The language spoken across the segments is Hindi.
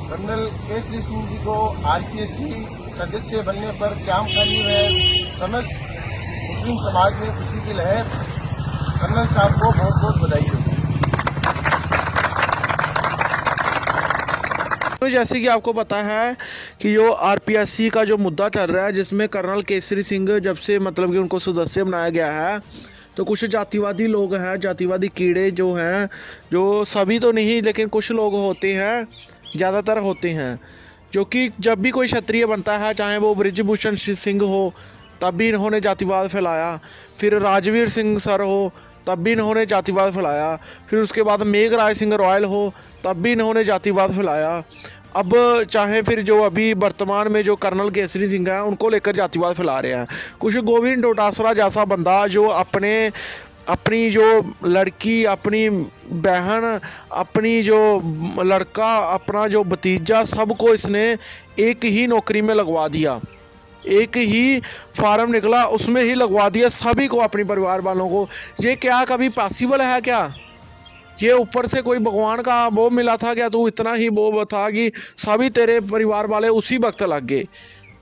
कर्नल केसरी सिंह जी को आरपीएससी सदस्य बनने पर कैंप खाली में समस्त मुस्लिम समाज में खुशी की लहर। कर्नल साहब को बहुत बहुत बधाई हो। तो जैसे कि आपको पता है कि जो आरपीएससी का जो मुद्दा चल रहा है, जिसमें कर्नल केसरी सिंह जब से मतलब कि उनको सदस्य बनाया गया है, तो कुछ जातिवादी लोग हैं, जातिवादी कीड़े जो हैं, जो सभी तो नहीं लेकिन कुछ लोग होते हैं, ज़्यादातर होते हैं, जो कि जब भी कोई क्षत्रिय बनता है, चाहे वो बृजभूषण सिंह हो तब भी इन्होंने जातिवाद फैलाया, फिर राजवीर सिंह सर हो तब भी इन्होंने जातिवाद फैलाया, फिर उसके बाद मेघराज सिंह रॉयल हो तब भी इन्होंने जातिवाद फैलाया। अब चाहे फिर जो अभी वर्तमान में जो कर्नल केसरी सिंह हैं उनको लेकर जातिवाद फैला रहे हैं। कुछ गोविंद डोटासरा जैसा बंदा जो अपनी जो लड़की, अपनी बहन, अपनी जो लड़का, अपना जो भतीजा, सबको इसने एक ही नौकरी में लगवा दिया, एक ही फार्म निकला उसमें ही लगवा दिया सभी को, अपने परिवार वालों को। ये क्या कभी पॉसिबल है क्या? ये ऊपर से कोई भगवान का वो मिला था क्या? तू इतना ही वो था कि सभी तेरे परिवार वाले उसी वक्त लग गए।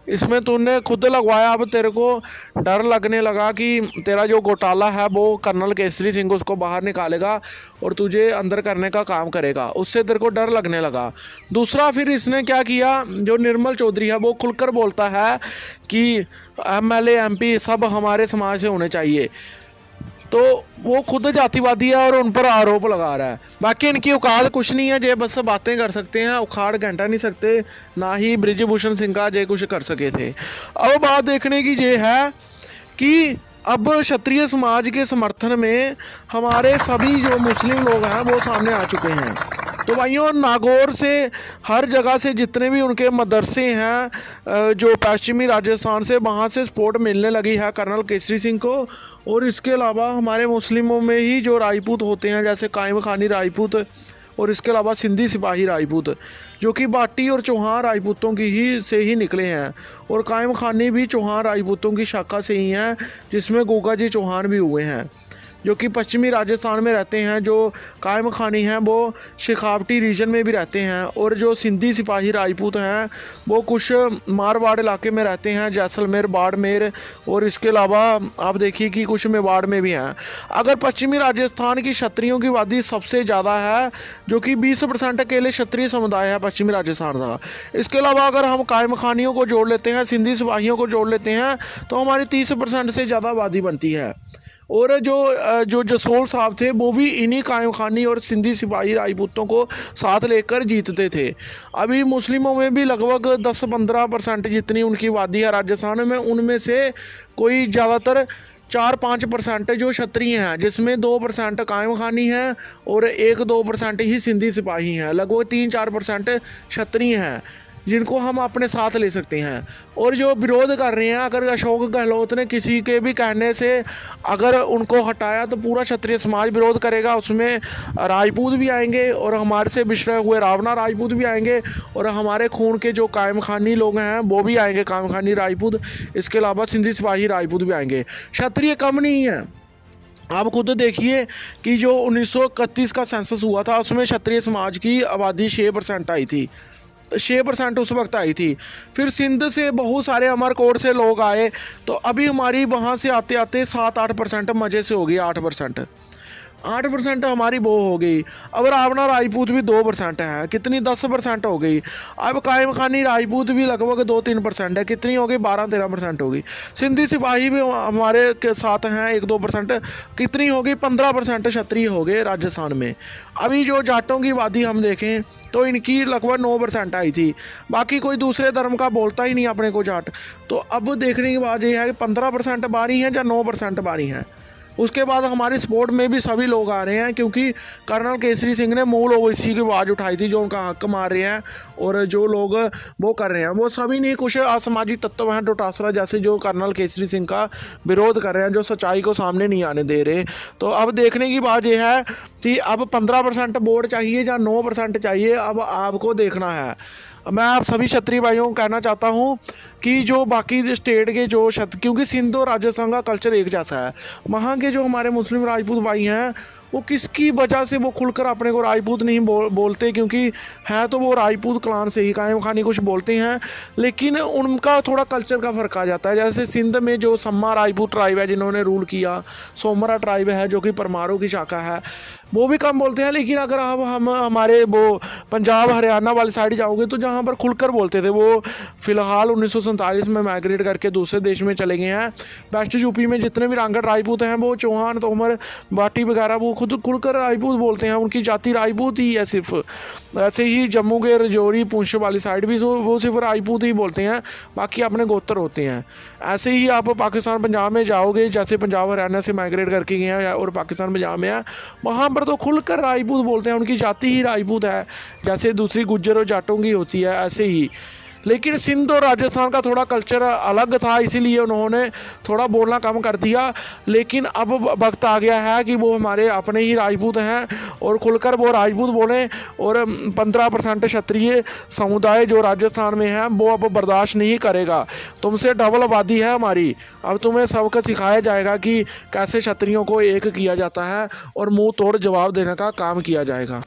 इसमें तूने खुद लगवाया, अब तेरे को डर लगने लगा कि तेरा जो घोटाला है वो कर्नल केसरी सिंह उसको बाहर निकालेगा और तुझे अंदर करने का काम करेगा, उससे तेरे को डर लगने लगा। दूसरा फिर इसने क्या किया, जो निर्मल चौधरी है वो खुलकर बोलता है कि एमएलए एमपी सब हमारे समाज से होने चाहिए, तो वो खुद जातिवादी है और उन पर आरोप लगा रहा है। बाकी इनकी औकात कुछ नहीं है, जे बस बातें कर सकते हैं, उखाड़ घंटा नहीं सकते, ना ही बृजभूषण सिंह का जे कुछ कर सके थे। अब बात देखने की ये है कि अब क्षत्रिय समाज के समर्थन में हमारे सभी जो मुस्लिम लोग हैं वो सामने आ चुके हैं। तो भाइयों, नागौर से हर जगह से जितने भी उनके मदरसे हैं जो पश्चिमी राजस्थान से, वहाँ से सपोर्ट मिलने लगी है कर्नल केसरी सिंह को। और इसके अलावा हमारे मुस्लिमों में ही जो राजपूत होते हैं, जैसे कायम खानी राजपूत, और इसके अलावा सिंधी सिपाही राजपूत, जो कि बाटी और चौहान राजपूतों की ही से ही निकले हैं, और कायम खानी भी चौहान राजपूतों की शाखा से ही हैं, जिसमें गोगा जी चौहान भी हुए हैं, जो कि पश्चिमी राजस्थान में रहते हैं। जो कायम खानी हैं वो शेखावटी रीजन में भी रहते हैं, और जो सिंधी सिपाही राजपूत हैं वो कुछ मारवाड़ इलाके में रहते हैं, जैसलमेर, बाड़मेर, और इसके अलावा आप देखिए कि कुछ मेवाड़ में भी हैं। अगर पश्चिमी राजस्थान की क्षत्रियों की आबादी सबसे ज़्यादा है, जो कि 20% अकेले क्षत्रिय समुदाय है पश्चिमी राजस्थान का। इसके अलावा अगर हम कायम खानियों को जोड़ लेते हैं, सिंधी सिपाहियों को जोड़ लेते हैं, तो हमारी 30% से ज़्यादा आबादी बनती है। और जो जसोल साहब थे वो भी इन्हीं कायम खानी और सिंधी सिपाही राजपूतों को साथ लेकर जीतते थे। अभी मुस्लिमों में भी लगभग 10-15% जितनी उनकी आबादी है राजस्थान में, उनमें से कोई ज़्यादातर 4-5% जो क्षत्रिय हैं, जिसमें 2% कायम खानी है और 1-2% ही सिंधी सिपाही हैं। लगभग 3-4% क्षत्रिय हैं जिनको हम अपने साथ ले सकते हैं। और जो विरोध कर रहे हैं, अगर अशोक गहलोत ने किसी के भी कहने से अगर उनको हटाया तो पूरा क्षत्रिय समाज विरोध करेगा, उसमें राजपूत भी आएंगे और हमारे से बिछड़े हुए रावणा राजपूत भी आएंगे, और हमारे खून के जो कायम खानी लोग हैं वो भी आएंगे, कायम खानी राजपूत। इसके अलावा सिंधी सिपाही राजपूत भी आएंगे। क्षत्रिय कम नहीं है। आप खुद देखिए कि जो 1931 का सेंसस हुआ था उसमें क्षत्रिय समाज की आबादी 6% आई थी, 6% उस वक्त आई थी। फिर सिंध से बहुत सारे अमरकोट से लोग आए, तो अभी हमारी वहाँ से आते आते 7-8% मज़े से हो गई, 8% हमारी वो हो गई। अब रावणा राजपूत भी 2% है, कितनी 10% हो गई। अब कायम खानी राजपूत भी लगभग 2-3% है, कितनी हो गई, 12-13% हो गई। सिंधी सिपाही भी हमारे के साथ हैं 1-2%, कितनी हो गई, 15% क्षत्रिय हो गए राजस्थान में। अभी जो जाटों की आबादी हम देखें तो इनकी लगभग 9% आई थी, बाकी कोई दूसरे धर्म का बोलता ही नहीं अपने को जाट। तो अब देखने की बात यह है कि 15% बारी हैं या 9% बारी हैं। उसके बाद हमारी सपोर्ट में भी सभी लोग आ रहे हैं, क्योंकि कर्नल केसरी सिंह ने मूल ओवैसी की आवाज़ उठाई थी, जो उनका हक मार रहे हैं, और जो लोग वो कर रहे हैं वो सभी नहीं, कुछ असामाजिक तत्व हैं डोटासरा जैसे, जो कर्नल केसरी सिंह का विरोध कर रहे हैं, जो सच्चाई को सामने नहीं आने दे रहे। तो अब देखने की बात यह है कि अब 15% वोट चाहिए या 9% चाहिए, अब आपको देखना है। मैं आप सभी क्षत्रिय भाइयों को कहना चाहता हूँ कि जो बाकी स्टेट के जो क्योंकि सिंध और राजस्थान का कल्चर एक जैसा है, वहाँ के जो हमारे मुस्लिम राजपूत भाई हैं वो किसकी वजह से वो खुलकर अपने को राजपूत नहीं बोलते, क्योंकि हैं तो वो राजपूत क्लान से ही, कायम खानी कुछ बोलते हैं, लेकिन उनका थोड़ा कल्चर का फ़र्क आ जाता है। जैसे सिंध में जो सम्मा राजपूत ट्राइब है जिन्होंने रूल किया, सोमरा ट्राइब है जो कि परमारों की शाखा है, वो भी कम बोलते हैं। लेकिन अगर हम हमारे वो पंजाब हरियाणा वाली साइड जाओगे तो जहाँ पर खुलकर बोलते थे, वो फ़िलहाल 1947 में माइग्रेट करके दूसरे देश में चले गए हैं। वेस्ट यूपी में जितने भी रांगड़ राजपूत हैं वो चौहान तोमर बाटी वगैरह वो खुद खुलकर राजपूत बोलते हैं, उनकी जाति राजपूत ही है सिर्फ। ऐसे ही जम्मू के रजौरी पुंछ वाली साइड भी वो सिर्फ राजपूत ही बोलते हैं, बाकी अपने गोत्र होते हैं। ऐसे ही आप पाकिस्तान पंजाब में जाओगे, जैसे पंजाब हरियाणा से माइग्रेट करके गए हैं और पाकिस्तान पंजाब में है, वहाँ पर तो खुलकर राजपूत बोलते हैं, उनकी जाति ही राजपूत है, जैसे दूसरी गुज्जर और जाटों की होती है ऐसे ही। लेकिन सिंध और राजस्थान का थोड़ा कल्चर अलग था, इसीलिए उन्होंने थोड़ा बोलना कम कर दिया। लेकिन अब वक्त आ गया है कि वो हमारे अपने ही राजपूत हैं और खुलकर वो राजपूत बोलें। और 15% क्षत्रिय समुदाय जो राजस्थान में है वो अब बर्दाश्त नहीं करेगा। तुमसे डबल आबादी है हमारी, अब तुम्हें सबक सिखाया जाएगा कि कैसे क्षत्रियों को एक किया जाता है और मुंह तोड़ जवाब देने का काम किया जाएगा।